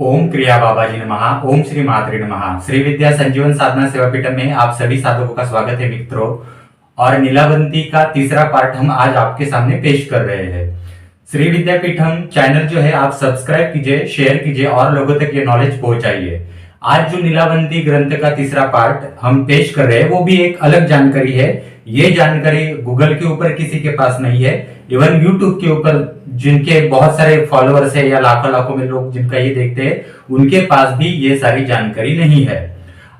ओम क्रिया बाबाजी नमः। ओम श्री मात्रे नमः। श्री विद्या संजीवन साधना सेवापीठम में आप सभी साधकों का स्वागत है मित्रों। और नीलावंती का तीसरा पार्ट हम आज आपके सामने पेश कर रहे हैं। श्री विद्यापीठम चैनल जो है आप सब्सक्राइब कीजिए, शेयर कीजिए और लोगों तक ये नॉलेज पहुंचाइए। आज जो नीलावंती ग्रंथ का तीसरा पार्ट हम पेश कर रहे हैं वो भी एक अलग जानकारी है। ये जानकारी गूगल के ऊपर किसी के पास नहीं है, इवन यूट्यूब के ऊपर जिनके बहुत सारे फॉलोअर्स है या लाखों लाखों में लोग जिनका ये देखते हैं उनके पास भी ये सारी जानकारी नहीं है।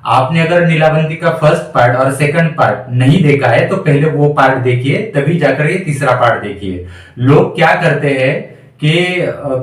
आपने अगर नीलावंती का फर्स्ट पार्ट और सेकंड पार्ट नहीं देखा है तो पहले वो पार्ट देखिए, तभी जाकर ये तीसरा पार्ट देखिए। लोग क्या करते हैं कि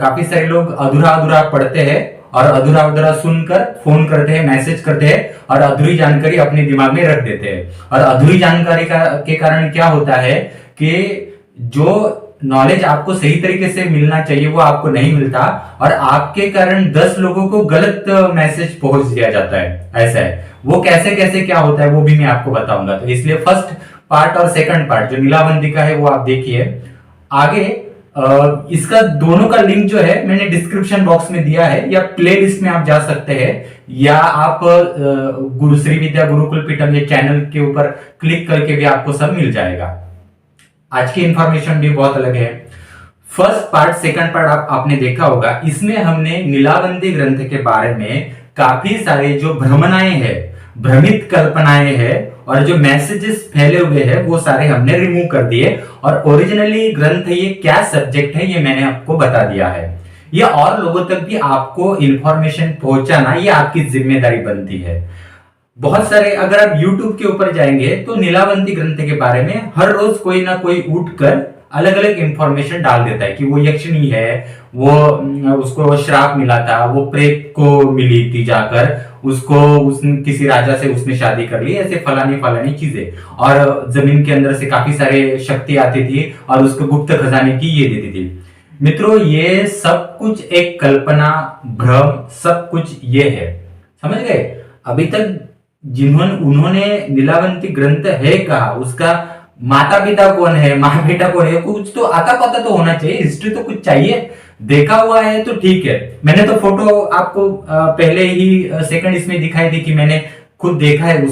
काफी सारे लोग अधूरा अधूरा पढ़ते हैं और अधूरा अधूरा सुनकर फोन करते हैं, मैसेज करते हैं और अधूरी जानकारी अपने दिमाग में रख देते हैं। और अधूरी जानकारी के कारण क्या होता है कि जो नॉलेज आपको सही तरीके से मिलना चाहिए वो आपको नहीं मिलता और आपके कारण 10 लोगों को गलत मैसेज पहुंच दिया जाता है। ऐसा है, वो कैसे कैसे क्या होता है वो भी मैं आपको बताऊंगा। तो इसलिए फर्स्ट पार्ट और सेकंड पार्ट जो नीलावंती का है वो आप देखिए। आगे इसका दोनों का लिंक जो है मैंने डिस्क्रिप्शन बॉक्स में दिया है, या प्ले लिस्ट में आप जा सकते हैं, या आप गुरु श्री विद्या गुरुकुल पीठम ये चैनल के ऊपर क्लिक करके भी आपको सब मिल जाएगा। आज की इंफॉर्मेशन भी बहुत अलग है। फर्स्ट पार्ट सेकंड पार्ट आपने देखा होगा, इसमें हमने नीलावंती ग्रंथ के बारे में काफी सारे जो भ्रमणाएं हैं, भ्रमित कल्पनाएं हैं और जो मैसेजेस फैले हुए हैं वो सारे हमने रिमूव कर दिए। और ओरिजिनली ग्रंथ ये क्या सब्जेक्ट है ये मैंने आपको बता दिया है। ये और लोगों तक भी आपको इंफॉर्मेशन पहुंचाना ये आपकी जिम्मेदारी बनती है। बहुत सारे अगर आप YouTube के ऊपर जाएंगे तो नीलावंती ग्रंथ के बारे में हर रोज कोई ना कोई उठकर अलग अलग इंफॉर्मेशन डाल देता है कि वो यक्षिणी है, वो उसको श्राप मिला था, वो प्रेत को मिली थी जाकर, उसको किसी राजा से उसने शादी कर ली, ऐसे फलानी फलानी चीजें, और जमीन के अंदर से काफी सारे शक्ति आती थी और उसको गुप्त खजाने की ये देती थी। मित्रों ये सब कुछ एक कल्पना, भ्रम, सब कुछ ये है, समझ गए। अभी तक उन्होंने नीलावंती ग्रंथ है कहा, उसका माता पिता कौन है, माँ बेटा कौन है, कुछ तो आता पता तो होना चाहिए, हिस्ट्री तो कुछ चाहिए। देखा हुआ है तो ठीक है, मैंने तो फोटो आपको पहले ही सेकंड इसमें दिखाई थी कि मैंने खुद देखा है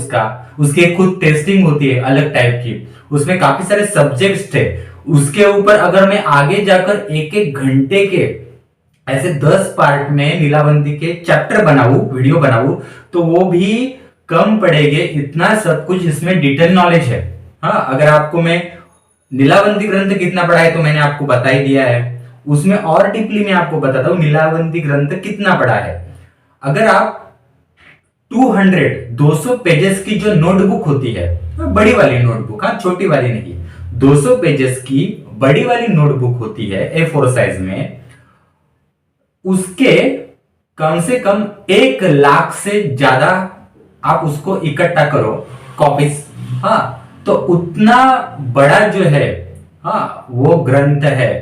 उसके खुद टेस्टिंग होती है अलग टाइप की, उसमें काफी सारे सब्जेक्ट्स थे। उसके ऊपर अगर मैं आगे जाकर एक एक घंटे के ऐसे 10 पार्ट में नीलावंती के चैप्टर बनाऊं, वीडियो बनाऊं, तो वो भी कम पड़ेगे। इतना सब कुछ इसमें डिटेल नॉलेज है। हाँ, अगर आपको मैं नीलावंती ग्रंथ कितना पढ़ा है तो मैंने आपको बता ही दिया है, उसमें और डीपली मैं आपको बताता हूं नीलावंती ग्रंथ कितना पढ़ा है। अगर आप 200 पेजेस की जो नोटबुक होती है, बड़ी वाली नोटबुक, हाँ छोटी वाली नहीं, 200 पेजेस की बड़ी वाली नोटबुक होती है A4 साइज में, उसके कम से कम 1 लाख से ज्यादा आप उसको इकट्ठा करो कॉपीज, हाँ, तो उतना बड़ा जो है, हाँ, वो ग्रंथ है।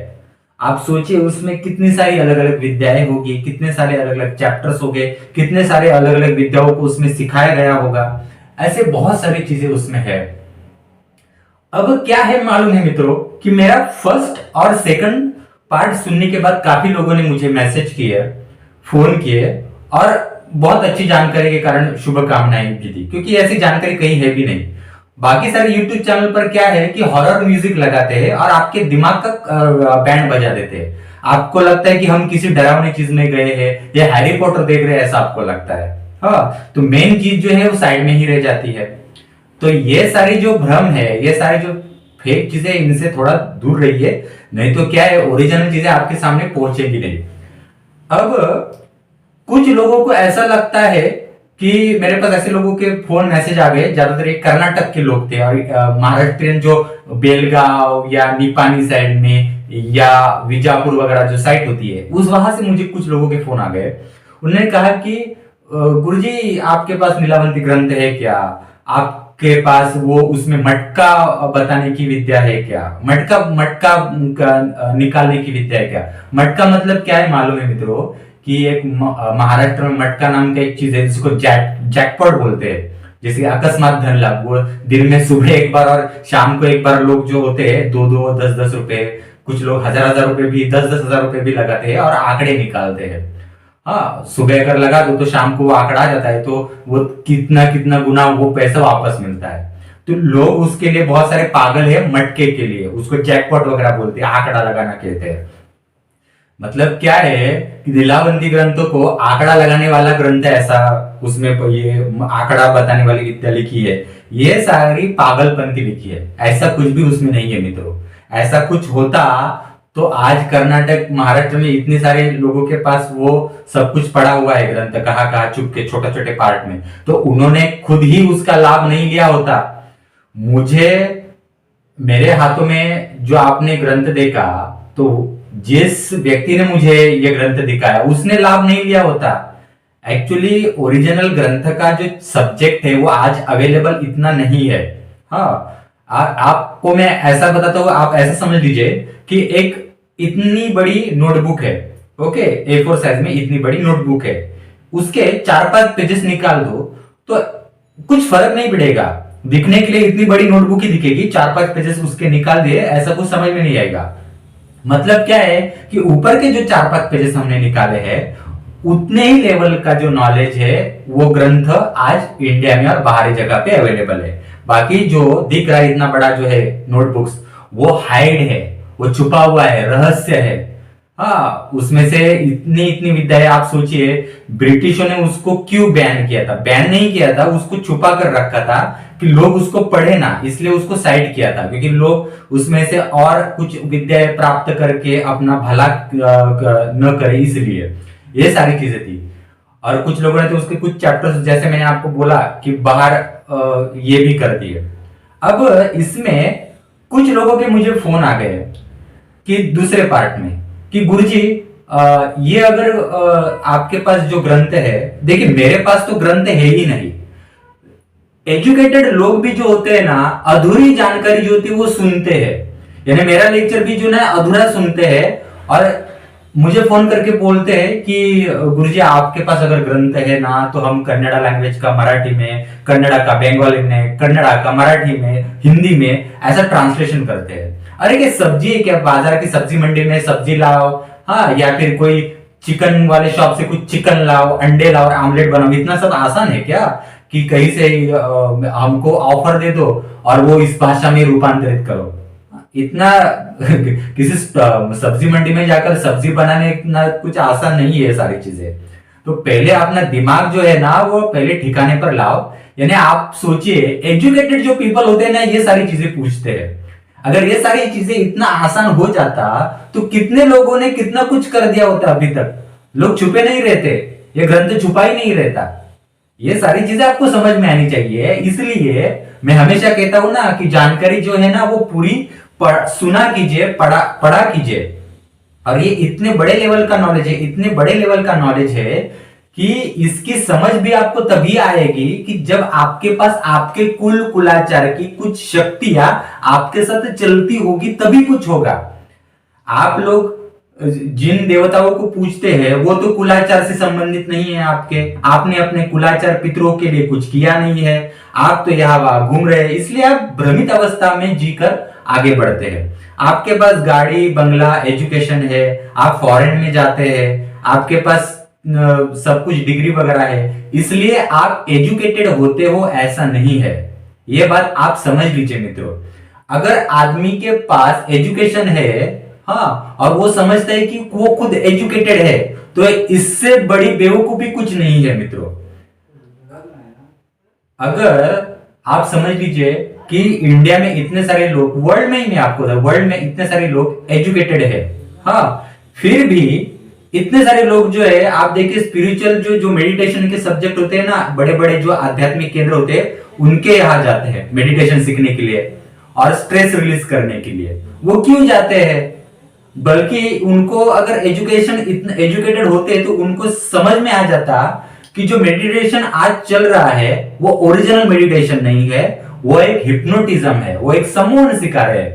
आप सोचिए उसमें कितनी सारी अलग अलग विद्याएं होगी, कितने सारे अलग अलग चैप्टर्स होंगे, कितने सारे अलग अलग विद्याओं को उसमें सिखाया गया होगा, ऐसे बहुत सारी चीजें उसमें है। अब क्या है मालूम है मित्रों कि मेरा फर्स्ट और सेकंड पार्ट सुनने के बाद काफी लोगों ने मुझे मैसेज किए, फोन किए और बहुत अच्छी जानकारी के कारण शुभकामनाएं भी दी, क्योंकि ऐसी जानकारी कहीं है भी नहीं। बाकी सारे यूट्यूब चैनल पर क्या है कि हॉरर म्यूजिक लगाते हैं और आपके दिमाग का बैंड बजा देते हैं। आपको लगता है कि हम किसी डरावनी चीज में गए हैं या हैरी पॉटर देख रहे हैं, ऐसा आपको लगता है। हाँ, तो मेन चीज जो है वो साइड में ही रह जाती है। तो ये सारी जो भ्रम है, ये सारी जो फेक चीजें, इनसे थोड़ा दूर रहिए, नहीं तो क्या है ओरिजिनल चीजें आपके सामने पहुंचेगी नहीं। अब कुछ लोगों को ऐसा लगता है कि मेरे पास ऐसे लोगों के फोन मैसेज आ गए, ज्यादातर ये कर्नाटक के लोग थे और महाराष्ट्रियन जो बेलगांव या निपानी साइड में या विजापुर वगैरह जो साइट होती है उस वहां से मुझे कुछ लोगों के फोन आ गए। उन्होंने कहा कि गुरुजी आपके पास नीलावंती ग्रंथ है क्या, आपके पास वो उसमें मटका बताने की विद्या है क्या, मटका निकालने की विद्या है क्या। मटका मतलब क्या है मालूम है मित्रों कि एक महाराष्ट्र में मटका नाम का एक चीज है जिसको जैकपॉट बोलते हैं, जैसे अकस्मात धन लाभ। वो दिन में सुबह एक बार और शाम को एक बार लोग जो होते हैं 2-2, 10-10 रुपए, कुछ लोग 1000-1000 रुपए भी, 10-10 हजार रुपए भी लगाते हैं और आंकड़े निकालते हैं। हाँ, सुबह अगर लगा दो तो शाम को वो आंकड़ा आ जाता है, तो वो कितना कितना गुना वो पैसा वापस मिलता है। तो लोग उसके लिए बहुत सारे पागल है, मटके के लिए उसको जैकपॉट वगैरह बोलते हैं, आंकड़ा लगाना कहते हैं। मतलब क्या है कि लीलावंती ग्रंथों को आंकड़ा लगाने वाला ग्रंथ है ऐसा, उसमें ये आंकड़ा बताने वाली विद्या लिखी है, ये सारी पागलपंथी लिखी है, ऐसा कुछ भी उसमें नहीं है मित्रों। ऐसा कुछ होता तो आज कर्नाटक महाराष्ट्र में इतने सारे लोगों के पास वो सब कुछ पड़ा हुआ है ग्रंथ, कहाँ कहाँ चुपके छोटे छोटे पार्ट में, तो उन्होंने खुद ही उसका लाभ नहीं लिया होता। मुझे मेरे हाथों में जो आपने ग्रंथ देखा, तो जिस व्यक्ति ने मुझे ये ग्रंथ दिखाया उसने लाभ नहीं लिया होता। एक्चुअली ओरिजिनल ग्रंथ का जो सब्जेक्ट है वो आज अवेलेबल इतना नहीं है। हाँ, आपको मैं ऐसा बताता हूँ, आप ऐसा समझ लीजिए कि एक इतनी बड़ी नोटबुक है, ओके, A4 साइज में इतनी बड़ी नोटबुक है, उसके 4-5 पेजेस निकाल दो तो कुछ फर्क नहीं पड़ेगा, दिखने के लिए इतनी बड़ी नोटबुक ही दिखेगी, 4-5 पेजेस उसके निकाल दिए ऐसा कुछ समझ में नहीं आएगा। मतलब क्या है कि ऊपर के जो 4-5 पेजेस हमने निकाले हैं, उतने ही लेवल का जो नॉलेज है वो ग्रंथ आज इंडिया में और बाहरी जगह पे अवेलेबल है। बाकी जो दिख रहा है इतना बड़ा जो है नोटबुक्स, वो हाइड है, वो छुपा हुआ है, रहस्य है। हाँ, उसमें से इतनी इतनी विद्या, आप सोचिए ब्रिटिशों ने उसको क्यों बैन किया था। बैन नहीं किया था, उसको छुपा कर रखा था कि लोग उसको पढ़े ना, इसलिए उसको साइड किया था, क्योंकि लोग उसमें से और कुछ विद्या प्राप्त करके अपना भला न करे, इसलिए ये सारी चीजें थी। और कुछ लोगों ने तो उसके कुछ चैप्टर्स, जैसे मैंने आपको बोला कि बाहर ये भी कर दिए। अब इसमें कुछ लोगों के मुझे फोन आ गए कि दूसरे पार्ट में कि गुरुजी ये अगर आपके पास जो ग्रंथ है, देखिए मेरे पास तो ग्रंथ है ही नहीं। एजुकेटेड लोग भी जो होते हैं ना, अधूरी जानकारी जो होती है वो सुनते हैं, यानी मेरा लेक्चर भी जो ना अधूरा सुनते हैं, और मुझे फोन करके बोलते हैं कि गुरुजी आपके पास अगर ग्रंथ है ना, तो हम कन्नड़ा लैंग्वेज का मराठी में, कन्नड़ा का बंगाली में, कन्नड़ा का मराठी में, हिंदी में ऐसा ट्रांसलेशन करते हैं। अरे क्या सब्जी है क्या, बाजार की सब्जी मंडी में सब्जी लाओ, हाँ, या फिर कोई चिकन वाले शॉप से कुछ चिकन लाओ, अंडे लाओ, आमलेट बनाओ, इतना सब आसान है क्या कि कहीं से हमको ऑफर दे दो और वो इस भाषा में रूपांतरित करो। इतना किसी सब्जी मंडी में जाकर सब्जी बनाने इतना कुछ आसान नहीं है सारी चीजें। तो पहले अपना दिमाग जो है ना वो पहले ठिकाने पर लाओ। यानी आप सोचिए, एजुकेटेड जो पीपल होते हैं ना, ये सारी चीजें पूछते हैं। अगर ये सारी चीजें इतना आसान हो जाता तो कितने लोगों ने कितना कुछ कर दिया होता अभी तक। लोग छुपे नहीं रहते, ये ग्रंथ छुपा ही नहीं रहता। ये सारी चीजें आपको समझ में आनी चाहिए। इसलिए मैं हमेशा कहता हूं ना कि जानकारी जो है ना वो पूरी सुना कीजिए, पढ़ा कीजिए। और ये इतने बड़े लेवल का नॉलेज है, इतने बड़े लेवल का नॉलेज है कि इसकी समझ भी आपको तभी आएगी कि जब आपके पास आपके कुल कुलाचार की कुछ शक्तियां आपके साथ चलती होगी, तभी कुछ होगा। आप लोग जिन देवताओं को पूछते हैं वो तो कुलाचार से संबंधित नहीं है आपके, आपने अपने कुलाचार पितरों के लिए कुछ किया नहीं है, आप तो यहाँ वहां घूम रहे हैं, इसलिए आप भ्रमित अवस्था में जीकर आगे बढ़ते हैं। आपके पास गाड़ी बंगला एजुकेशन है, आप फॉरेन में जाते हैं, आपके पास सब कुछ डिग्री वगैरह है, इसलिए आप एजुकेटेड होते हो, ऐसा नहीं है। ये बात आप समझ लीजिए मित्रों। अगर आदमी के पास एजुकेशन है, हाँ, और वो समझता है कि वो खुद एजुकेटेड है, तो इससे बड़ी बेवकूफी कुछ नहीं है मित्रों। अगर आप समझ लीजिए कि इंडिया में इतने सारे लोग, वर्ल्ड में ही मैं आपको वर्ल्ड में इतने सारे लोग एजुकेटेड है, हाँ, फिर भी इतने सारे लोग जो है, आप देखिए स्पिरिचुअल जो मेडिटेशन के सब्जेक्ट होते हैं ना, बड़े बड़े जो आध्यात्मिक केंद्र होते हैं, उनके यहां जाते हैं मेडिटेशन सीखने के लिए और स्ट्रेस रिलीज करने के लिए। वो क्यों जाते हैं? बल्कि उनको अगर एजुकेशन इतना एजुकेटेड होते तो उनको समझ में आ जाता कि जो मेडिटेशन आज चल रहा है वो ओरिजिनल मेडिटेशन नहीं है, वो एक हिप्नोटिज्म है, वो एक सम्मोहन शिकार है।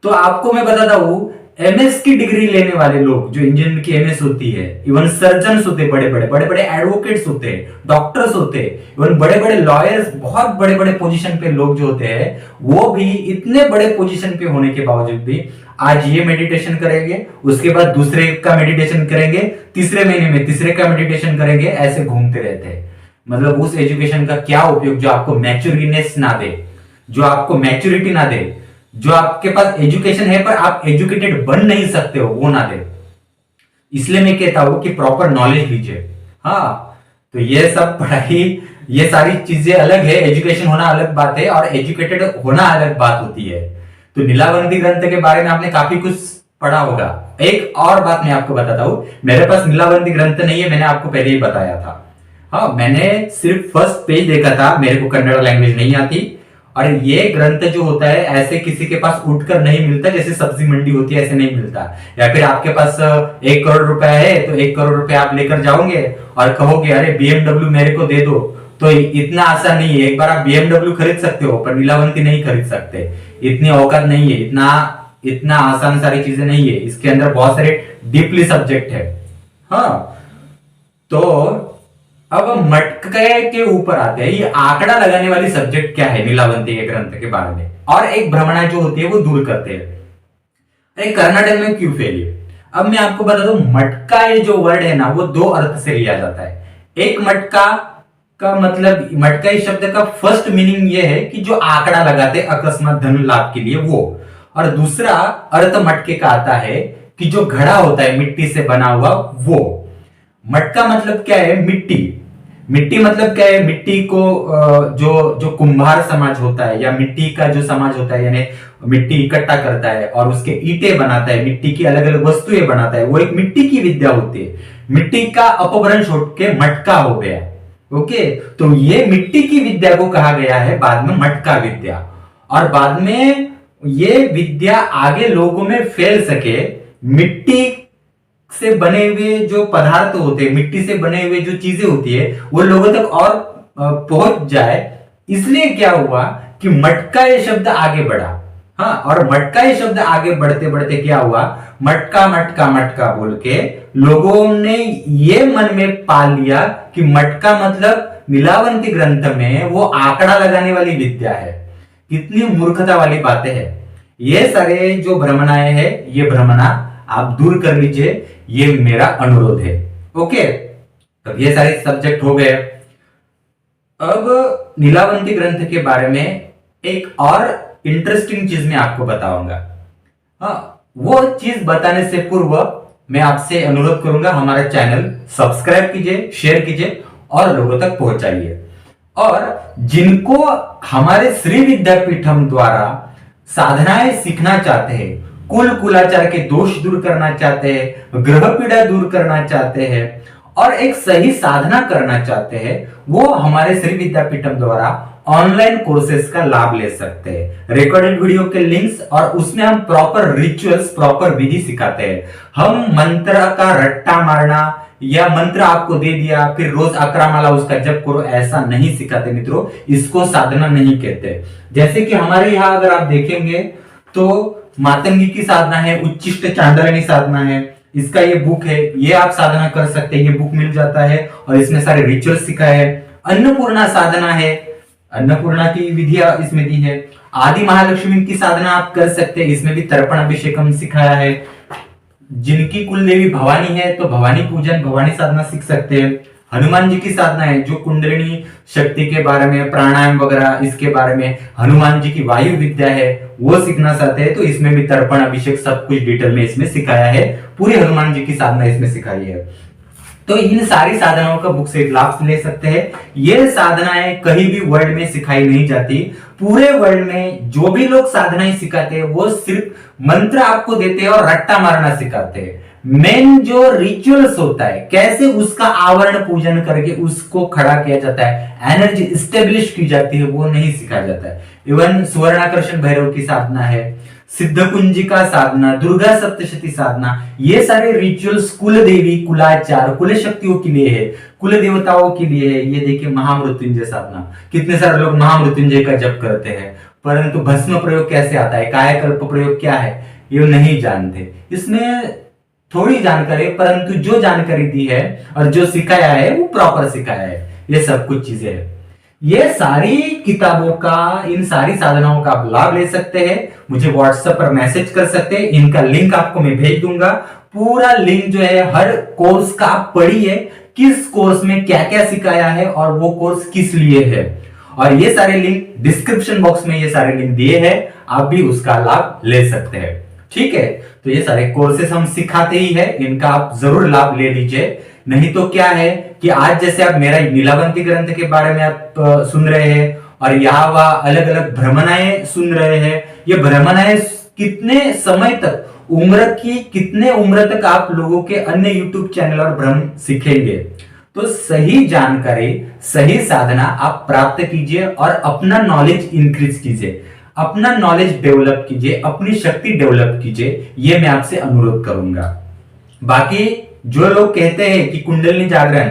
तो आपको मैं बताता हूं एमएस की डिग्री लेने वाले लोग, जो इंजीनियर की एमएस होती है, इवन सर्जन्स होते हैं, बड़े बड़े एडवोकेट्स होते हैं, डॉक्टर्स होते हैं, इवन बड़े बड़े लॉयर्स, बहुत बड़े बड़े पोजीशन पे लोग जो होते हैं, वो भी इतने बड़े पोजीशन पे होने के बावजूद भी आज ये मेडिटेशन करेंगे, उसके बाद दूसरे का मेडिटेशन करेंगे, तीसरे महीने में तीसरे का मेडिटेशन करेंगे, ऐसे घूमते रहते हैं। मतलब उस एजुकेशन का क्या उपयोग जो आपको मैच्योरिनेस ना दे, जो आपको मैच्योरिटी ना दे, जो आपके पास एजुकेशन है पर आप एजुकेटेड बन नहीं सकते हो, वो ना दे। इसलिए मैं कहता हूं कि प्रॉपर नॉलेज लीजिए। हाँ, तो ये सब पढ़ाई, ये सारी चीजें अलग है, एजुकेशन होना अलग बात है और एजुकेटेड होना अलग बात होती है। तो नीलावंती ग्रंथ के बारे में आपने काफी कुछ पढ़ा होगा। एक और बात मैं आपको बताता हूं, मेरे पास नीलावंती ग्रंथ नहीं है, मैंने आपको पहले ही बताया था। हाँ, मैंने सिर्फ फर्स्ट पेज देखा था, मेरे को कन्नड़ लैंग्वेज नहीं आती। और ये ग्रंथ जो होता है ऐसे किसी के पास उठकर नहीं मिलता, जैसे सब्जी मंडी होती है ऐसे नहीं मिलता। या फिर आपके पास 1 करोड़ रुपए है तो 1 करोड़ रुपए आप लेकर जाओगे और कहोगे अरे बीएमडब्ल्यू मेरे को दे दो, तो इतना आसान नहीं है। एक बार आप बीएमडब्ल्यू खरीद सकते हो पर नीलावंती नहीं खरीद सकते, इतनी औकात नहीं है, इतना आसान सारी चीजें नहीं है, इसके अंदर बहुत सारे डीपली सब्जेक्ट है। हाँ, तो अब मटके के ऊपर आते हैं, ये आंकड़ा लगाने वाली सब्जेक्ट क्या है नीलावंती के ग्रंथ के बारे में, और एक भ्रमणा जो होती है वो दूर करते हैं। अरे कर्नाटक में क्यों फैली? अब मैं आपको बता दूं, मटका ये जो वर्ड है ना, वो 2 अर्थ से लिया जाता है। एक मटका का मतलब, मटका इस शब्द का फर्स्ट मीनिंग ये है कि जो आंकड़ा लगाते अकस्मात धन लाभ के लिए वो, और दूसरा अर्थ मटके का आता है कि जो घड़ा होता है मिट्टी से बना हुआ वो। मटका मतलब क्या है? मिट्टी। मिट्टी मतलब क्या है? मिट्टी को जो कुम्हार समाज होता है या मिट्टी का जो समाज होता है, यानी मिट्टी इकट्ठा करता है और उसके ईंटें बनाता है, मिट्टी की अलग अलग वस्तुएं बनाता है, वो एक मिट्टी की विद्या होती है। मिट्टी का अपभ्रंश होकर मटका हो गया। ओके, तो ये मिट्टी की विद्या को कहा गया है बाद में मटका विद्या, और बाद में ये विद्या आगे लोगों में फैल सके, मिट्टी से बने हुए जो पदार्थ होते हैं, मिट्टी से बने हुए जो चीजें होती है वो लोगों तक और पहुंच जाए, इसलिए क्या हुआ कि मटका ये शब्द आगे बढ़ा। हाँ, और मटका ये शब्द आगे बढ़ते बढ़ते क्या हुआ, मटका मटका मटका बोल के लोगों ने ये मन में पाल लिया कि मटका मतलब नीलावंती ग्रंथ में वो आंकड़ा लगाने वाली विद्या है। कितनी मूर्खता वाली बातें हैं। ये सारे जो भ्रमणाएं हैं, ये भ्रमणा आप दूर कर लीजिए, ये मेरा अनुरोध है। ओके, तो ये सारे सब्जेक्ट हो गए। अब नीलावंती ग्रंथ के बारे में एक और इंटरेस्टिंग चीज मैं आपको बताऊंगा। हाँ, वो चीज बताने से पूर्व मैं आपसे अनुरोध करूंगा, हमारा चैनल सब्सक्राइब कीजिए, शेयर कीजिए और लोगों तक पहुंचाइए। और जिनको हमारे श्री विद्यापीठम द्वारा साधनाएं सीखना चाहते हैं, कुल कुलाचार के दोष दूर करना चाहते हैं, ग्रह पीड़ा दूर करना चाहते हैं और एक सही साधना करना चाहते हैं, वो हमारे श्री विद्यापीठम द्वारा ऑनलाइन कोर्सेज का लाभ ले सकते हैं। रिकॉर्डेड वीडियो के लिंक्स, और उसमें हम प्रॉपर रिचुअल्स, प्रॉपर विधि सिखाते हैं। हम मंत्र का रट्टा मारना या मंत्र आपको दे दिया फिर रोज 11 माला उसका जप करो, ऐसा नहीं सिखाते मित्रों, इसको साधना नहीं कहते। जैसे कि हमारे यहाँ अगर आप देखेंगे तो मातंगी की साधना है, उच्चिष्ट चांडालिनी साधना है, इसका ये बुक है, ये आप साधना कर सकते हैं, ये बुक मिल जाता है और इसमें सारे रिचुअल सिखाए है। अन्नपूर्णा साधना है, अन्नपूर्णा की विधियां इसमें दी है। आदि महालक्ष्मी की साधना आप कर सकते हैं, इसमें भी तर्पण अभिषेकम सिखाया है। जिनकी कुल देवी भवानी है तो भवानी पूजन, भवानी साधना सीख सकते हैं। हनुमान जी की साधना है, जो कुंडलिनी शक्ति के बारे में, प्राणायाम वगैरह इसके बारे में, हनुमान जी की वायु विद्या है वो सीखना चाहते हैं तो इसमें भी तर्पण अभिषेक सब कुछ डिटेल में इसमें सिखाया है। पूरी हनुमान जी की साधना इसमें सिखाई है। तो इन सारी साधनाओं का बुक से लाभ ले सकते हैं। ये साधनाएं कहीं भी वर्ल्ड में सिखाई नहीं जाती। पूरे वर्ल्ड में जो भी लोग साधनाएं सिखाते हैं वो सिर्फ मंत्र आपको देते हैं और रट्टा मारना सिखाते हैं। मेन जो रिचुअल्स होता है, कैसे उसका आवरण पूजन करके उसको खड़ा किया जाता है, एनर्जी स्टेब्लिश की जाती है, वो नहीं सिखाया जाता है। इवन सुवर्णाकर्षण भैरव की साधना है, सिद्ध कुंजिका साधना, दुर्गा सप्तशती साधना, ये सारे रिचुअल्स कुल देवी, कुलाचार, कुल शक्तियों के लिए है, कुल देवताओं के लिए है। ये देखिए महामृत्युंजय साधना, कितने सारे लोग महामृत्युंजय का जप करते हैं, परंतु भस्म प्रयोग कैसे आता है, कायाकल्प प्रयोग क्या है, ये नहीं जानते। इसमें थोड़ी जानकारी, परंतु जो जानकारी दी है और जो सिखाया है वो प्रॉपर सिखाया है। ये सब कुछ चीजें है। ये सारी किताबों का, इन सारी साधनाओं का आप लाभ ले सकते हैं। मुझे व्हाट्सएप पर मैसेज कर सकते हैं, इनका लिंक आपको मैं भेज दूंगा। पूरा लिंक जो है हर कोर्स का आप पढ़िए, किस कोर्स में क्या क्या सिखाया है और वो कोर्स किस लिए है। और ये सारे लिंक डिस्क्रिप्शन बॉक्स में ये सारे लिंक दिए हैं, आप भी उसका लाभ ले सकते हैं। ठीक है, तो ये सारे कोर्सेस हम सिखाते ही है, इनका आप जरूर लाभ ले लीजिए। नहीं तो क्या है कि आज जैसे आप मेरा नीलावंती ग्रंथ के बारे में आप सुन रहे हैं और यहाँ वहां अलग अलग भ्रमणाएं सुन रहे हैं। ये भ्रमणाएं कितने समय तक, उम्र की कितने उम्र तक आप लोगों के अन्य यूट्यूब चैनल और भ्रम सीखेंगे। तो सही जानकारी, सही साधना आप प्राप्त कीजिए और अपना नॉलेज इंक्रीज कीजिए, अपना नॉलेज डेवलप कीजिए, अपनी शक्ति डेवलप कीजिए। ये मैं आपसे अनुरोध करूंगा। बाकी जो लोग कहते हैं कि कुंडलिनी जागरण,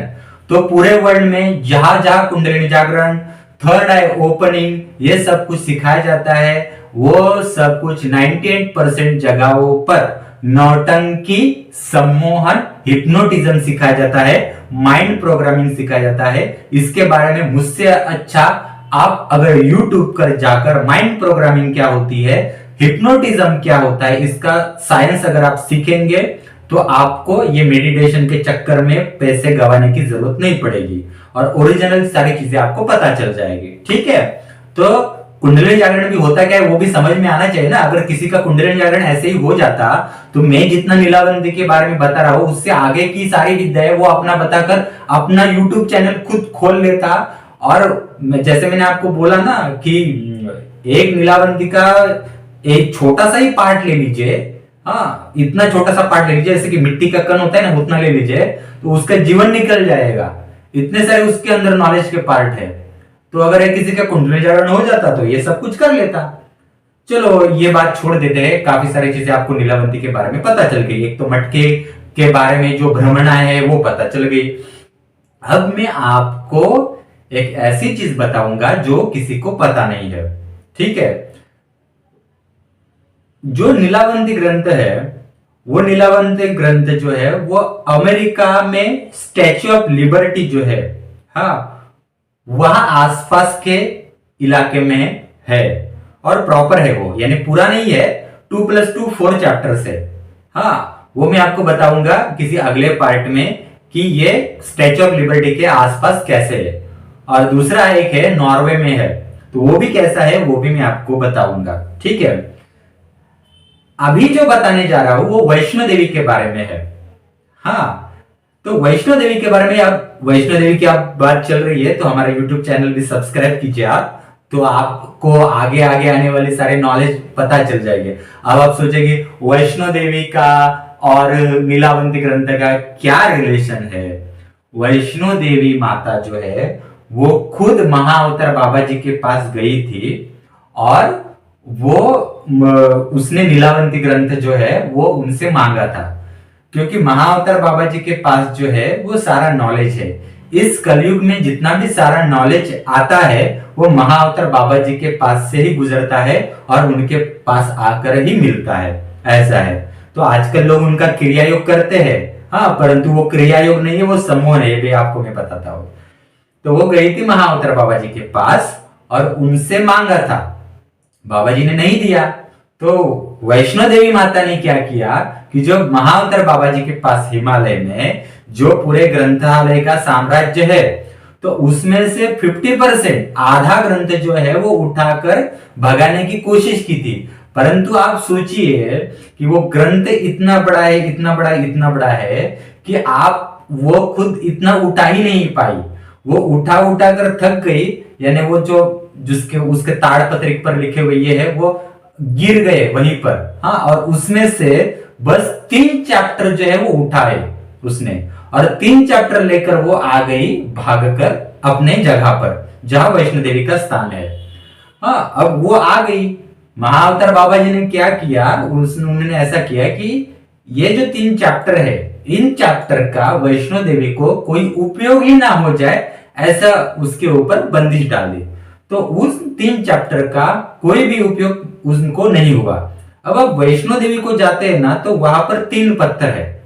तो पूरे वर्ल्ड में जहां जहां कुंडलिनी जागरण, थर्ड आई ओपनिंग, ये सब कुछ सिखाया जाता है, वो सब कुछ 98% जगहों पर नौटंकी, सम्मोहन, हिप्नोटिज्म सिखाया जाता है, माइंड प्रोग्रामिंग सिखाया जाता है। इसके बारे में मुझसे अच्छा आप अगर YouTube पर जाकर माइंड प्रोग्रामिंग क्या होती है, हिप्नोटिज्म क्या होता है, इसका साइंस अगर आप सीखेंगे तो आपको ये मेडिटेशन के चक्कर में पैसे गंवाने की जरूरत नहीं पड़ेगी और ओरिजिनल सारी चीजें आपको पता चल जाएगी। ठीक है, तो कुंडलिनी जागरण भी होता क्या है वो भी समझ में आना चाहिए ना। अगर किसी का कुंडलिनी जागरण ऐसे ही हो जाता तो मैं जितना नीलावंती के बारे में बता रहा हूं उससे आगे की सारी विद्या है वो अपना बताकर अपना यूट्यूब चैनल खुद खोल लेता। और जैसे मैंने आपको बोला ना कि एक नीलावंती का एक छोटा सा ही पार्ट ले लीजिए, हाँ इतना छोटा सा पार्ट ले लीजिए, जैसे कि मिट्टी का कण होता है ना, उतना ले लीजिए तो उसका जीवन निकल जाएगा। इतने सारे उसके अंदर नॉलेज के पार्ट है। तो अगर किसी का कुंडली जागरण हो जाता तो ये सब कुछ कर लेता। चलो ये बात छोड़ देते हैं, काफी सारी चीजें आपको नीलावंती के बारे में पता चल गई। एक तो मटके के बारे में जो भ्रमणा है वो पता चल गई। अब मैं आपको एक ऐसी चीज बताऊंगा जो किसी को पता नहीं है। ठीक है, जो नीलावंती ग्रंथ है, वो नीलावंती ग्रंथ जो है वो अमेरिका में स्टैच्यू ऑफ लिबर्टी जो है, हाँ वहां आसपास के इलाके में है और प्रॉपर है वो, यानी पूरा नहीं है, 2+2 4 चैप्टर्स है। हाँ वो मैं आपको बताऊंगा किसी अगले पार्ट में कि ये स्टैच्यू ऑफ लिबर्टी के आसपास कैसे है। और दूसरा एक है नॉर्वे में है, तो वो भी कैसा है वो भी मैं आपको बताऊंगा। ठीक है, अभी जो बताने जा रहा हूं वो वैष्णो देवी के बारे में है। हाँ तो वैष्णो देवी के बारे में, आप वैष्णो देवी की आप बात चल रही है तो हमारा यूट्यूब चैनल भी सब्सक्राइब कीजिए आप, तो आपको आगे आगे आने वाले सारे नॉलेज पता चल जाएंगे। अब आप सोचेंगे वैष्णो देवी का और नीलावंती ग्रंथ का क्या रिलेशन है। वैष्णो देवी माता जो है वो खुद महाअवतार बाबा जी के पास गई थी और वो उसने नीलावंती ग्रंथ जो है वो उनसे मांगा था, क्योंकि महाअवतार बाबा जी के पास जो है वो सारा नॉलेज है। इस कलयुग में जितना भी सारा नॉलेज आता है वो महाअवतार बाबा जी के पास से ही गुजरता है और उनके पास आकर ही मिलता है, ऐसा है। तो आजकल लोग उनका क्रिया योग करते हैं, हाँ परंतु वो क्रिया योग नहीं है, वो सम्मोहन है, ये भी आपको मैं बताता हूं। तो वो गई थी महाअवतार बाबा जी के पास और उनसे मांगा था, बाबा जी ने नहीं दिया। तो वैष्णो देवी माता ने क्या किया कि जो महाअवतार बाबा जी के पास हिमालय में जो पूरे ग्रंथालय का साम्राज्य है, तो उसमें से 50% आधा ग्रंथ जो है वो उठाकर भगाने की कोशिश की थी। परंतु आप सोचिए कि वो ग्रंथ इतना बड़ा है, इतना बड़ा, इतना बड़ा है कि आप वो खुद इतना उठा ही नहीं पाई। वो उठा उठा कर थक गई, यानी वो जो जिसके उसके ताड़पत्रिक पर लिखे हुए ये है वो गिर गए वहीं पर। हाँ, और उसमें से बस 3 चैप्टर जो है वो उठाए उसने और 3 चैप्टर लेकर वो आ गई भागकर अपने जगह पर जहां वैष्णो देवी का स्थान है। हाँ, अब वो आ गई। महाअवतार बाबा जी ने क्या किया, उन्होंने ऐसा किया कि ये जो 3 चैप्टर है, इन चैप्टर का वैष्णो देवी को कोई उपयोग ही ना हो जाए ऐसा उसके ऊपर बंदिश डाल दी। तो उस 3 चैप्टर का कोई भी उपयोग उनको नहीं हुआ। अब आप वैष्णो देवी को जाते हैं ना, तो वहां पर 3 पत्थर है।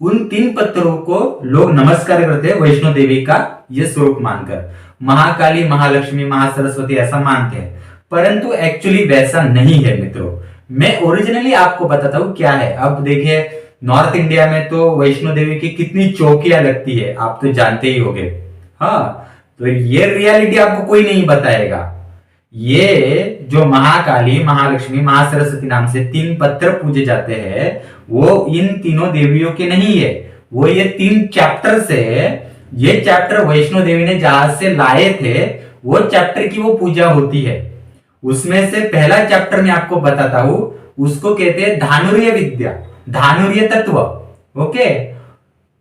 उन 3 पत्थरों को लोग नमस्कार करते हैं वैष्णो देवी का ये स्वरूप मानकर। महाकाली, महालक्ष्मी, महासरस्वती ऐसा मानते हैं, परंतु एक्चुअली वैसा नहीं है मित्रों। मैं ओरिजिनली आपको बताता हूं क्या है। अब देखिए, नॉर्थ इंडिया में तो वैष्णो देवी की कितनी चौकियां लगती है, आप तो जानते ही होंगे। हाँ, तो ये रियलिटी आपको कोई नहीं बताएगा। ये जो महाकाली, महालक्ष्मी, महासरस्वती नाम से 3 पत्थर पूजे जाते हैं, वो इन तीनों देवियों के नहीं है, वो ये 3 चैप्टर से। ये चैप्टर वैष्णो देवी ने जहां से लाए थे, वो चैप्टर की वो पूजा होती है। उसमें से पहला चैप्टर मैं आपको बताता हूं, उसको कहते हैं धानुर्य विद्या, धानुर्य तत्व। ओके,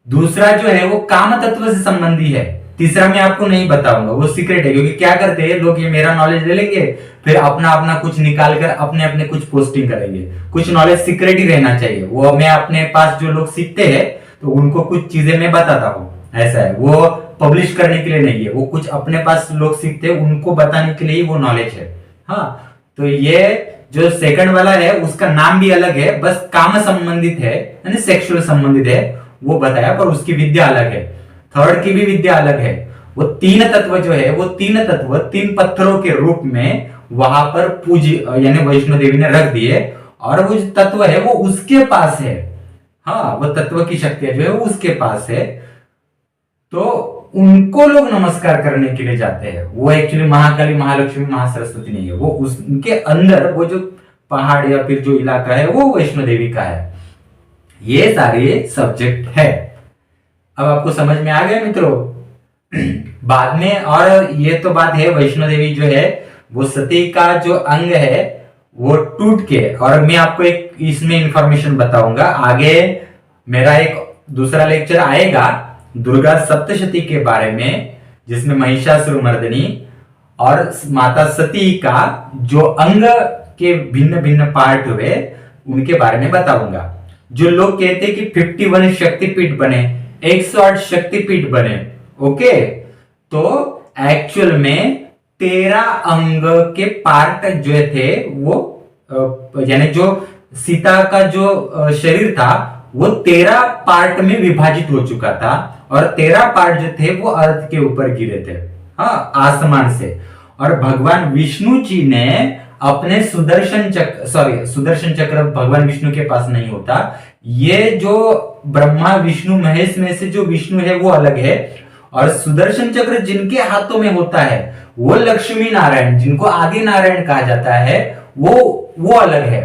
दूसरा जो है वो काम तत्व से संबंधी है। तीसरा मैं आपको नहीं बताऊंगा, वो सीक्रेट है। क्योंकि क्या करते हैं लोग, ये मेरा नॉलेज ले लेंगे, फिर अपना अपना कुछ निकाल कर अपने अपने कुछ पोस्टिंग करेंगे। कुछ नॉलेज सीक्रेट ही रहना चाहिए। वो मैं अपने पास जो लोग सीखते हैं, तो उनको कुछ चीजें मैं बताता हूँ, ऐसा है। वो पब्लिश करने के लिए नहीं है, वो कुछ अपने पास लोग सीखते हैं, उनको बताने के लिए ही वो नॉलेज है। हाँ, तो ये जो सेकंड वाला है उसका नाम भी अलग है, बस काम संबंधित है, यानी सेक्सुअल संबंधित है, वो बताया, पर उसकी विद्या अलग है। थर्ड की भी विद्या अलग है। वो 3 तत्व जो है, वो 3 तत्व 3 पत्थरों के रूप में वहां पर पूज, यानी वैष्णो देवी ने रख दिए, और वो जो तत्व है वो उसके पास है। हाँ, वो तत्व की शक्ति जो है वो उसके पास है, तो उनको लोग नमस्कार करने के लिए जाते हैं। वो एक्चुअली महाकाली, महालक्ष्मी, महासरस्वती नहीं है, वो उनके अंदर वो जो पहाड़ या फिर जो इलाका है वो वैष्णो देवी का है। ये सारे सब्जेक्ट है। अब आपको समझ में आ गया मित्रों। बाद में, और ये तो बात है, वैष्णो देवी जो है वो सती का जो अंग है वो टूट के, और मैं आपको एक इसमें इंफॉर्मेशन बताऊंगा आगे। मेरा एक दूसरा लेक्चर आएगा दुर्गा सप्तशती के बारे में, जिसमें महिषासुरमर्दिनी और माता सती का जो अंग के भिन्न भिन्न पार्ट हुए उनके बारे में बताऊंगा। जो लोग कहते हैं कि 51 शक्तिपीठ बने, 108 शक्तिपीठ बने, ओके, तो एक्चुअल में 13 अंग के पार्ट जो थे वो, यानी जो सीता का जो शरीर था वो 13 पार्ट में विभाजित हो चुका था, और 13 पार्ट जो थे वो अर्थ के ऊपर गिरे थे, हाँ, आसमान से। और भगवान विष्णु जी ने अपने सुदर्शन चक्र भगवान विष्णु के पास नहीं होता। ये जो ब्रह्मा विष्णु महेश में से जो विष्णु है वो अलग है, और सुदर्शन चक्र जिनके हाथों में होता है वो लक्ष्मी नारायण, जिनको आदि नारायण कहा जाता है, वो अलग है।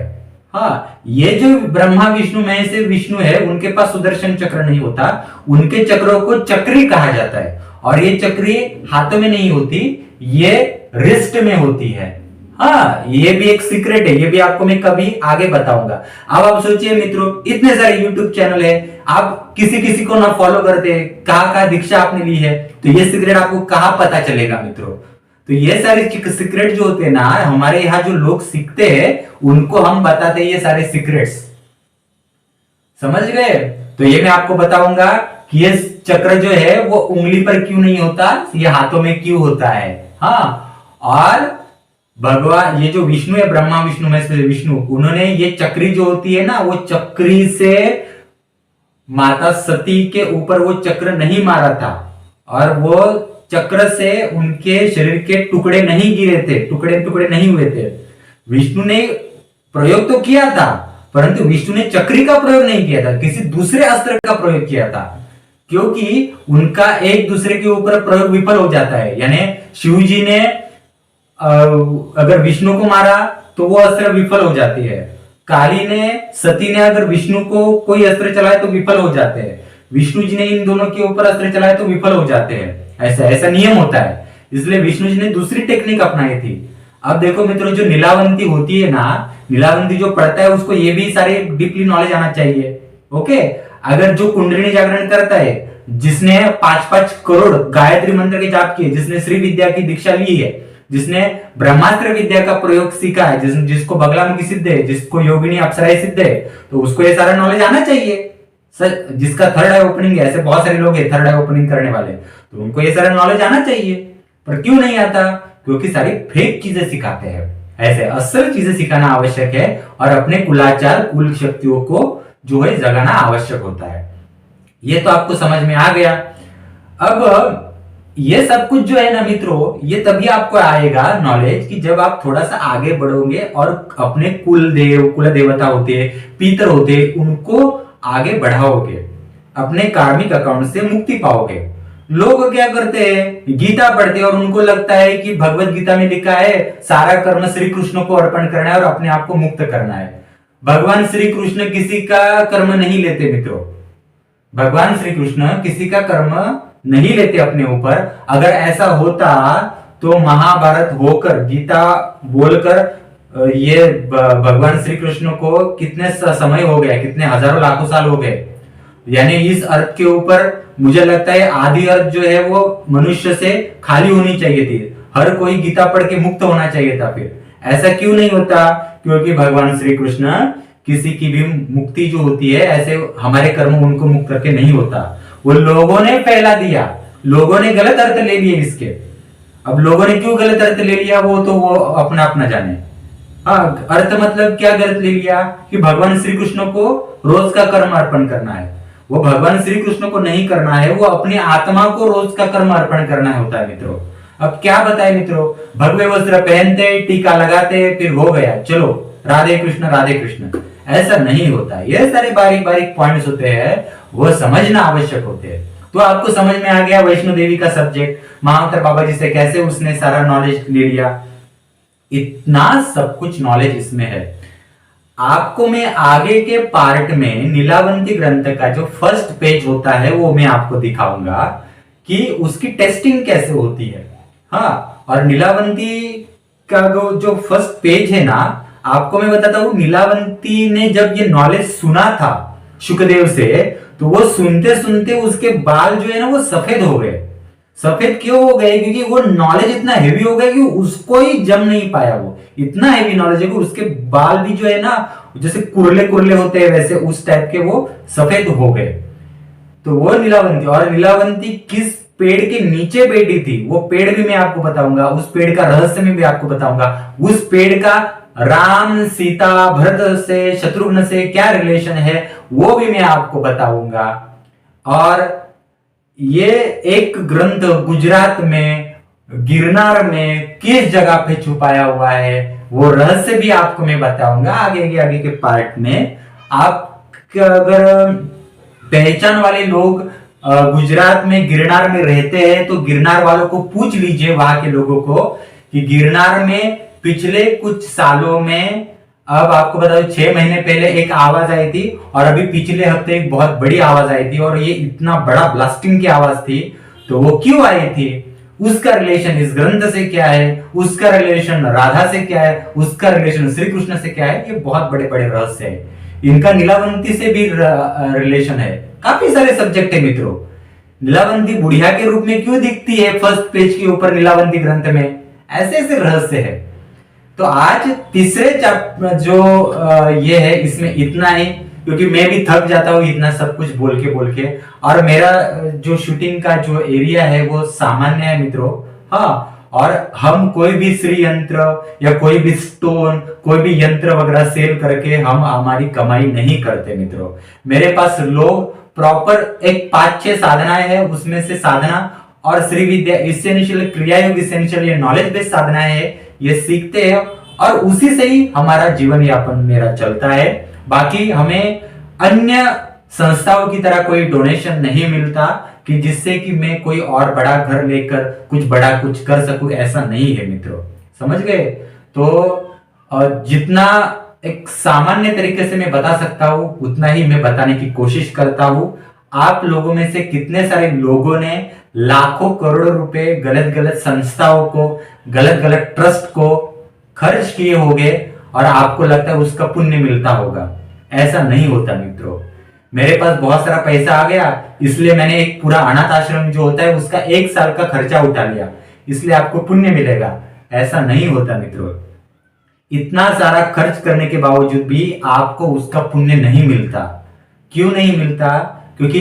हाँ, ये जो ब्रह्मा विष्णु में से विष्णु है उनके पास सुदर्शन चक्र नहीं होता, उनके चक्रों को चक्री कहा जाता है, और ये चक्री हाथों में नहीं होती, ये रिस्ट में होती है। हाँ, ये भी एक सीक्रेट है, ये भी आपको मैं कभी आगे बताऊंगा। अब आप सोचिए मित्रों, इतने सारे यूट्यूब चैनल है, आप किसी किसी को ना फॉलो करते, कहाँ दीक्षा आपने ली है, तो ये सीक्रेट आपको कहाँ पता चलेगा मित्रों। तो ये सारे सीक्रेट जो होते हैं ना, हमारे यहाँ जो लोग सीखते हैं उनको हम बताते हैं ये सारे सीक्रेट्स, समझ गए। तो ये मैं आपको बताऊंगा कि ये चक्र जो है वो उंगली पर क्यों नहीं होता, ये हाथों में क्यों होता है। हाँ, और भगवान ये जो विष्णु है, ब्रह्मा विष्णु में से विष्णु, उन्होंने ये चक्री जो होती है ना, वो चक्री से माता सती के ऊपर वो चक्र नहीं मारा था, और वो चक्र से उनके शरीर के टुकड़े नहीं गिरे थे, टुकड़े नहीं हुए थे। विष्णु ने प्रयोग तो किया था, परंतु विष्णु ने चक्री का प्रयोग नहीं किया था, किसी दूसरे अस्त्र का प्रयोग किया था, क्योंकि उनका एक दूसरे के ऊपर प्रयोग विफल हो जाता है। यानी शिव जी ने अगर विष्णु को मारा तो वो अस्त्र विफल हो जाती है, काली ने, सती ने अगर विष्णु को कोई अस्त्र चलाए तो विफल हो जाते हैं, विष्णु जी ने इन दोनों के ऊपर अस्त्र चलाए तो विफल हो जाते हैं। ऐसा नियम होता है, इसलिए विष्णु जी ने दूसरी टेक्निक अपनाई थी। अब देखो मित्रों, जो नीलावंती होती है ना, नीलावंती जो पढ़ता है उसको ये भी सारे डीपली नॉलेज आना चाहिए। ओके, अगर जो कुंडलिनी जागरण करता है, जिसने 5-5 करोड़ गायत्री मंत्र के जाप किए, जिसने श्री विद्या की दीक्षा ली है, जिसने ब्रह्मास्त्र विद्या का प्रयोग सीखा है, जिसको बगलामुखी सिद्ध है, जिसको योगिनी अप्सराएं सिद्ध है, तो उसको ये सारा नॉलेज आना चाहिए। जिसका थर्ड आई ओपनिंग है, ऐसे बहुत सारे लोग हैं थर्ड आई ओपनिंग करने वाले, तो उनको ये सारा नॉलेज आना चाहिए, पर क्यों नहीं आता? क्योंकि सारी फेक चीजें सिखाते हैं, ऐसे असल चीजें सिखाना आवश्यक है और अपने कुलाचार कुल शक्तियों को जो है जगाना आवश्यक होता है। ये तो आपको समझ में आ गया। अब ये सब कुछ जो है ना मित्रों, ये तभी आपको आएगा नॉलेज कि जब आप थोड़ा सा आगे बढ़ोगे और अपने कुल देवता होते हैं, पितर होते हैं, उनको आगे बढ़ाओगे, अपने कार्मिक अकाउंट से मुक्ति पाओगे। लोग क्या करते हैं, गीता पढ़ते हैं और उनको लगता है कि भगवत गीता में लिखा है सारा कर्म श्री कृष्ण को अर्पण करना है और अपने आप को मुक्त करना है। भगवान श्री कृष्ण किसी का कर्म नहीं लेते मित्रों, भगवान श्री कृष्ण किसी का कर्म नहीं लेते अपने ऊपर। अगर ऐसा होता तो महाभारत होकर, गीता बोलकर ये भगवान श्री कृष्ण को कितने समय हो गया, कितने हजारों लाखों साल हो गए। यानी इस अर्थ के ऊपर मुझे लगता है आधी अर्थ जो है वो मनुष्य से खाली होनी चाहिए थी, हर कोई गीता पढ़ के मुक्त होना चाहिए था। फिर ऐसा क्यों नहीं होता? क्योंकि भगवान श्री कृष्ण किसी की भी मुक्ति जो होती है ऐसे हमारे कर्म उनको मुक्त करके नहीं होता, वो लोगों ने फैला दिया, लोगों ने गलत अर्थ ले लिए इसके। अब लोगों ने क्यों गलत अर्थ ले लिया वो तो वो अपना अपना जाने। हाँ, अर्थ मतलब क्या गलत ले लिया कि भगवान श्री कृष्ण को रोज का कर्म अर्पण करना है, वो भगवान श्री कृष्ण को नहीं करना है, वो अपनी आत्मा को रोज का कर्म अर्पण करना होता है मित्रों। अब क्या बताए मित्रों, भगवे वस्त्र पहनते, टीका लगाते, फिर हो गया चलो राधे कृष्ण, ऐसा नहीं होता। ये सारे बारीक बारीक पॉइंट्स होते हैं, वो समझना आवश्यक होते हैं। तो आपको समझ में आ गया वैष्णो देवी का सब्जेक्ट, महावतार बाबा जी से कैसे उसने सारा नॉलेज ले लिया, इतना सब कुछ नॉलेज इसमें है। आपको मैं आगे के पार्ट में नीलावंती ग्रंथ का जो फर्स्ट पेज होता है वो मैं आपको दिखाऊंगा कि उसकी टेस्टिंग कैसे होती है। हाँ, और नीलावंती का जो फर्स्ट पेज है ना, आपको मैं बताता हूं, नीलावंती ने जब ये नॉलेज सुना था शुकदेव से, तो वो सुनते सुनते उसके बाल जो है ना वो सफेद हो गए। सफेद क्यों हो गए? क्योंकि वो नॉलेज इतना हेवी हो गया कि उसको ही जम नहीं पाया। वो इतना हेवी नॉलेज है कि उसके बाल भी जो है ना जैसे कुरले कुरले होते हैं वैसे उस टाइप के वो सफेद हो गए। तो वो नीलावंती, और नीलावंती किस पेड़ के नीचे बैठी थी वो पेड़ भी मैं आपको बताऊंगा, उस पेड़ का रहस्य में भी आपको बताऊंगा, उस पेड़ का राम सीता भरत से शत्रुघ्न से क्या रिलेशन है वो भी मैं आपको बताऊंगा। और ये एक ग्रंथ गुजरात में गिरनार में किस जगह पे छुपाया हुआ है वो रहस्य भी आपको मैं बताऊंगा आगे के पार्ट में। आप अगर पहचान वाले लोग गुजरात में गिरनार में रहते हैं तो गिरनार वालों को पूछ लीजिए, वहां के लोगों को, कि गिरनार में पिछले कुछ सालों में, अब आपको बता दो 6 महीने पहले एक आवाज आई थी और अभी पिछले हफ्ते एक बहुत बड़ी आवाज आई थी और ये इतना बड़ा ब्लास्टिंग की आवाज थी। तो वो क्यों आई थी, उसका रिलेशन इस ग्रंथ से क्या है, उसका रिलेशन राधा से क्या है, उसका रिलेशन श्री कृष्ण से क्या है, ये बहुत बड़े बड़े रहस्य है। इनका नीलावंती से भी रिलेशन है, काफी सारे सब्जेक्ट है मित्रों। नीलावंती बुढ़िया के रूप में क्यों दिखती है फर्स्ट पेज के ऊपर नीलावंती ग्रंथ में, ऐसे ऐसे रहस्य है। तो आज तीसरे जो ये है इसमें इतना ही, क्योंकि मैं भी थक जाता हूँ इतना सब कुछ बोल के और मेरा जो शूटिंग का जो एरिया है वो सामान्य है मित्रों। हाँ, और हम कोई भी श्री यंत्र या कोई भी स्टोन, कोई भी यंत्र वगैरह सेल करके हम हमारी कमाई नहीं करते मित्रों। मेरे पास लोग प्रॉपर एक 5-6 साधनाएं है, उसमें से साधना और श्री विद्या इसेंशियल, क्रिया योग इसेंशियल, ये नॉलेज बेस्ड साधनाएं है, ये सीखते हैं और उसी से ही हमारा जीवन यापन मेरा चलता है। बाकी हमें अन्य संस्थाओं की तरह कोई डोनेशन नहीं मिलता कि जिससे कि मैं कोई और बड़ा घर लेकर कुछ बड़ा कुछ कर सकूं, ऐसा नहीं है मित्रों, समझ गए। तो जितना एक सामान्य तरीके से मैं बता सकता हूं उतना ही मैं बताने की कोशिश करता हूं। आप लोगों में से कितने सारे लोगों ने लाखों करोड़ों रुपए गलत गलत संस्थाओं को, गलत गलत ट्रस्ट को खर्च किए होंगे और आपको लगता है उसका पुण्य मिलता होगा, ऐसा नहीं होता मित्रों। मेरे पास बहुत सारा पैसा आ गया इसलिए मैंने एक पूरा अनाथ आश्रम जो होता है उसका 1 साल का खर्चा उठा लिया इसलिए आपको पुण्य मिलेगा, ऐसा नहीं होता मित्रों। इतना सारा खर्च करने के बावजूद भी आपको उसका पुण्य नहीं मिलता। क्यों नहीं मिलता? क्योंकि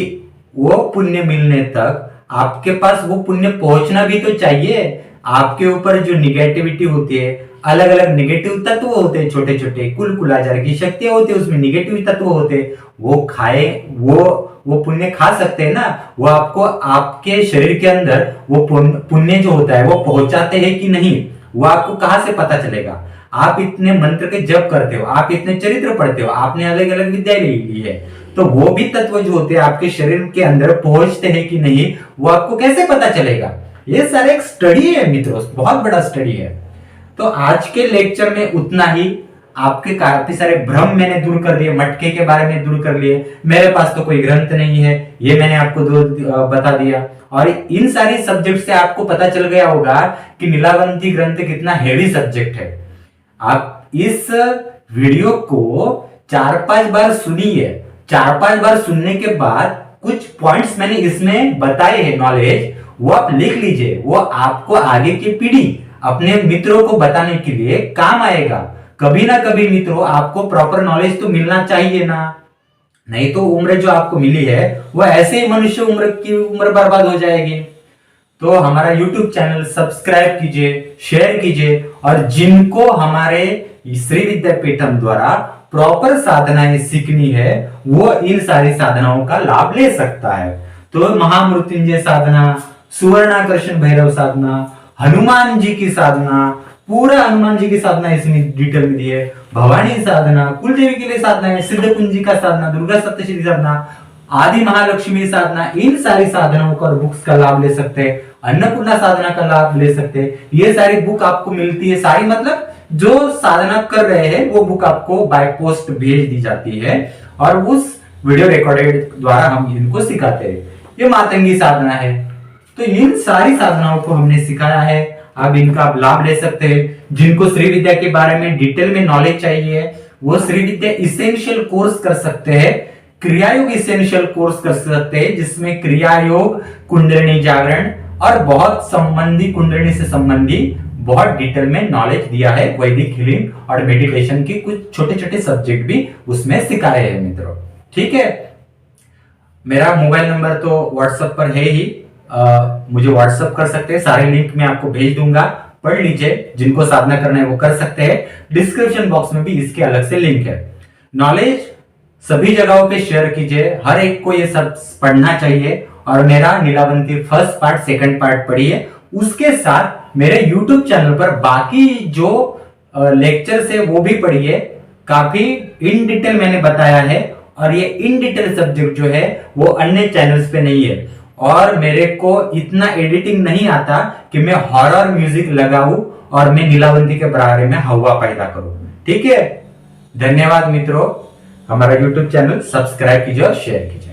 वो पुण्य मिलने तक आपके पास वो पुण्य पहुंचना भी तो चाहिए। आपके ऊपर जो निगेटिविटी होती है, अलग अलग निगेटिव तत्व होते हैं, छोटे छोटे कुल की शक्तियां होती है, उसमें निगेटिव तत्व होते, वो खाए वो पुण्य खा सकते हैं ना, वो आपको आपके शरीर के अंदर वो पुण्य जो होता है वो पहुंचाते हैं कि नहीं, वो आपको कहां से पता चलेगा। आप इतने मंत्र के जप करते हो, आप इतने चरित्र पढ़ते हो, आपने अलग अलग विद्या ली है, तो वो भी तत्व जो होते हैं आपके शरीर के अंदर पहुंचते हैं कि नहीं, वो आपको कैसे पता चलेगा। ये सारे एक स्टडी है मित्रों, बहुत बड़ा स्टडी है। तो आज के लेक्चर में उतना ही। आपके काफी सारे भ्रम मैंने दूर कर दिए, मटके के बारे में दूर कर लिए। मेरे पास तो कोई ग्रंथ नहीं है, ये मैंने आपको बता दिया। और इन सारी सब्जेक्ट से आपको पता चल गया होगा कि नीलावंती ग्रंथ कितना हेवी सब्जेक्ट है। आप इस वीडियो को 4-5 बार सुनिए, 4-5 बार सुनने के बाद कुछ पॉइंट्स मैंने इसमें बताए हैं नॉलेज, वो आप लिख लीजिए, वो आपको आगे की पीढ़ी अपने मित्रों को बताने के लिए काम आएगा। कभी ना कभी मित्रों आपको प्रॉपर नॉलेज तो मिलना चाहिए ना, नहीं तो उम्र जो आपको मिली है वो ऐसे ही मनुष्य उम्र बर्बाद हो जाएगी। तो हमारा YouTube चैनल सब्सक्राइब कीजिए, शेयर कीजिए, और जिनको हमारे श्री विद्यापीठम द्वारा प्रॉपर साधनाएं सीखनी है वो इन सारी साधनाओं का लाभ ले सकता है। तो महामृत्युंजय साधना, सुवर्णाकर्षण भैरव साधना, हनुमान जी की साधना, पूरा हनुमान जी की साधना इसमें डिटेल में दी है, भवानी साधना, कुलदेवी के लिए साधना है, सिद्ध कुंजी का साधना, दुर्गा सप्तशती साधना, आदि महालक्ष्मी साधना, इन सारी साधनाओं का बुक्स का लाभ ले सकते हैं। अन्नपूर्णा साधना का लाभ ले सकते हैं। ये सारी बुक आपको मिलती है, सारी मतलब जो साधना कर रहे हैं वो बुक आपको बाय पोस्ट भेज दी जाती है, और उस वीडियो रिकॉर्डेड द्वारा हम इनको सिखाते हैं। ये मातंगी साधना है। तो इन सारी साधनाओं को हमने सिखाया है, आप इनका आप लाभ ले सकते हैं। जिनको श्री विद्या के बारे में डिटेल में नॉलेज चाहिए वो श्री विद्या इसेंशियल कोर्स कर सकते हैं, क्रियायोग इसेंशियल कोर्स कर सकते हैं, जिसमें क्रियायोग, कुंडलिनी जागरण और बहुत संबंधी कुंडलिनी से संबंधी बहुत डिटेल में नॉलेज दिया है। वैदिक हीलिंग और मेडिटेशन की कुछ छोटे छोटे सब्जेक्ट भी उसमें सिखाए हैं मित्रों। ठीक है, मेरा मोबाइल नंबर तो व्हाट्सएप पर है ही, मुझे व्हाट्सएप कर सकते हैं, सारे लिंक मैं आपको भेज दूंगा, पढ़ लीजिए। जिनको साधना करना है वो कर सकते हैं। डिस्क्रिप्शन बॉक्स में भी इसके अलग से लिंक है। नॉलेज सभी जगहों पे शेयर कीजिए, हर एक को ये सब पढ़ना चाहिए। और मेरा नीलावंती फर्स्ट पार्ट, सेकंड पार्ट पढ़िए। उसके साथ मेरे YouTube चैनल पर बाकी जो लेक्चर्स है वो भी पढ़िए, काफी इन डिटेल मैंने बताया है। और ये इन डिटेल सब्जेक्ट जो है वो अन्य चैनल्स पे नहीं है। और मेरे को इतना एडिटिंग नहीं आता कि मैं हॉरर म्यूजिक लगाऊं और मैं नीलावंती के बारे में हवा पैदा करूं। ठीक है, धन्यवाद मित्रों। हमारा YouTube चैनल सब्सक्राइब कीजिए और शेयर कीजिए।